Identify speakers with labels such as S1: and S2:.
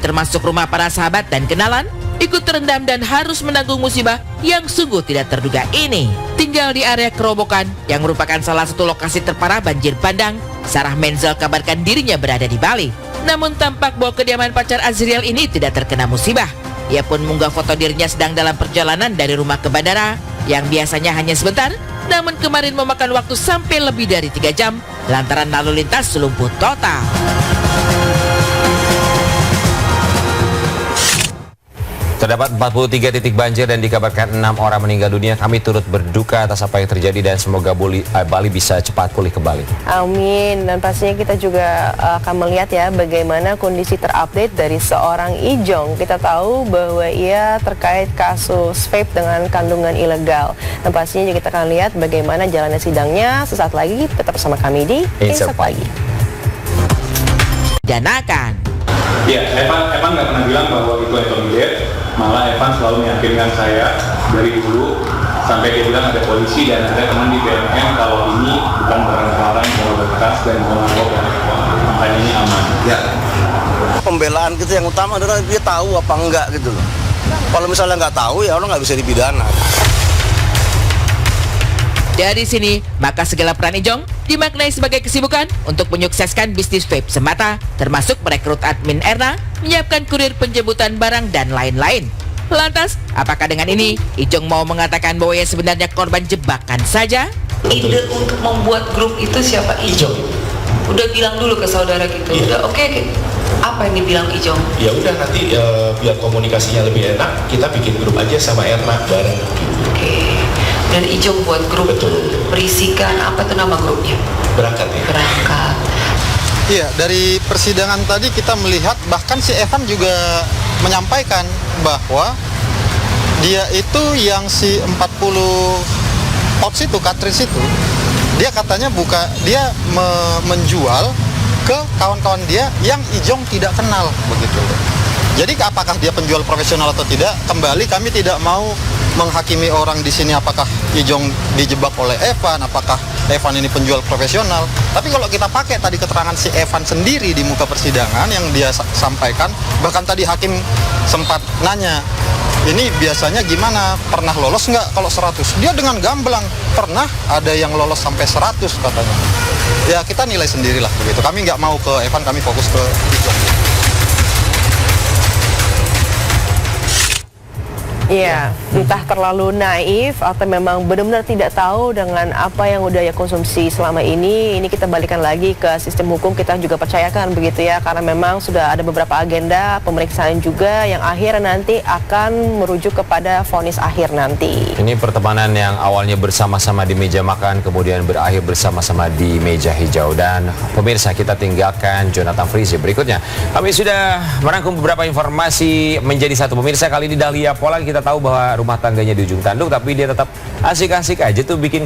S1: termasuk rumah para sahabat dan kenalan, ikut terendam dan harus menanggung musibah yang sungguh tidak terduga ini. Tinggal di area Kerobokan yang merupakan salah satu lokasi terparah banjir bandang, Sarah Menzel kabarkan dirinya berada di Bali. Namun tampak bahwa kediaman pacar Azriel ini tidak terkena musibah. Ia pun mengunggah foto dirinya sedang dalam perjalanan dari rumah ke bandara yang biasanya hanya sebentar, namun kemarin memakan waktu sampai lebih dari 3 jam lantaran lalu lintas lumpuh total.
S2: Terdapat 43 titik banjir dan dikabarkan 6 orang meninggal dunia. Kami turut berduka atas apa yang terjadi dan semoga Bali bisa cepat pulih kembali.
S3: Amin. Dan pastinya kita juga akan melihat ya bagaimana kondisi terupdate dari seorang Ijong. Kita tahu bahwa ia terkait kasus vape dengan kandungan ilegal. Dan pastinya juga kita akan lihat bagaimana jalannya sidangnya. Sesaat lagi tetap bersama kami di Insert Pagi.
S1: Dan akan
S4: Ya, Evan nggak pernah bilang bahwa itu Anthony Depp. Malah Evan selalu meyakinkan saya dari dulu sampai dia bilang ada polisi dan ada teman di BNN kalau ini bukan barang-barang yang bekas dan narkoba, makanya ini aman.
S5: Ya, pembelaan kita yang utama adalah dia tahu apa enggak gitu loh. Kalau misalnya nggak tahu ya orang nggak bisa dipidana.
S1: dari sini, maka segala peran Ijong dimaknai sebagai kesibukan untuk menyukseskan bisnis vape semata, termasuk merekrut admin Erna, menyiapkan kurir penjemputan barang, dan lain-lain. Lantas, apakah dengan ini Ijong mau mengatakan bahwa ia sebenarnya korban jebakan saja?
S6: Ide untuk membuat grup itu siapa? Ijong. Udah bilang dulu ke saudara gitu. Udah oke. Apa yang dibilang Ijong?
S7: Ya udah nanti biar komunikasinya lebih enak, kita bikin grup aja sama Erna bareng.
S6: Oke. Dan Ijong buat grup.
S7: Betul.
S6: Berisikan apa tuh nama grupnya?
S7: Berangkat ya.
S6: Berangkat.
S8: Iya, dari persidangan tadi kita melihat bahkan si Evan juga menyampaikan bahwa dia itu yang si 40 pouch itu, cartridge itu, dia katanya menjual ke kawan-kawan dia yang Ijong tidak kenal begitu. Jadi apakah dia penjual profesional atau tidak, kembali kami tidak mau menghakimi orang di sini apakah Ijong dijebak oleh Evan, apakah Evan ini penjual profesional. Tapi kalau kita pakai tadi keterangan si Evan sendiri di muka persidangan yang dia sampaikan, bahkan tadi hakim sempat nanya, ini biasanya gimana, pernah lolos nggak kalau 100? Dia dengan gamblang, pernah ada yang lolos sampai 100 katanya. Ya kita nilai sendirilah begitu, kami nggak mau ke Evan, kami fokus ke Ijong.
S3: Iya, entah terlalu naif atau memang benar-benar tidak tahu dengan apa yang udah ya konsumsi selama ini. Ini kita balikan lagi ke sistem hukum, kita juga percayakan begitu ya, karena memang sudah ada beberapa agenda pemeriksaan juga yang akhirnya nanti akan merujuk kepada vonis akhir nanti.
S2: Ini pertemanan yang awalnya bersama-sama di meja makan, kemudian berakhir bersama-sama di meja hijau. Dan pemirsa, kita tinggalkan Jonathan Frizzy. Berikutnya, kami sudah merangkum beberapa informasi menjadi satu. Pemirsa, kali ini Dahlia Polan, kita tahu bahwa rumah tangganya di ujung tanduk, tapi dia tetap asik-asik aja tuh bikin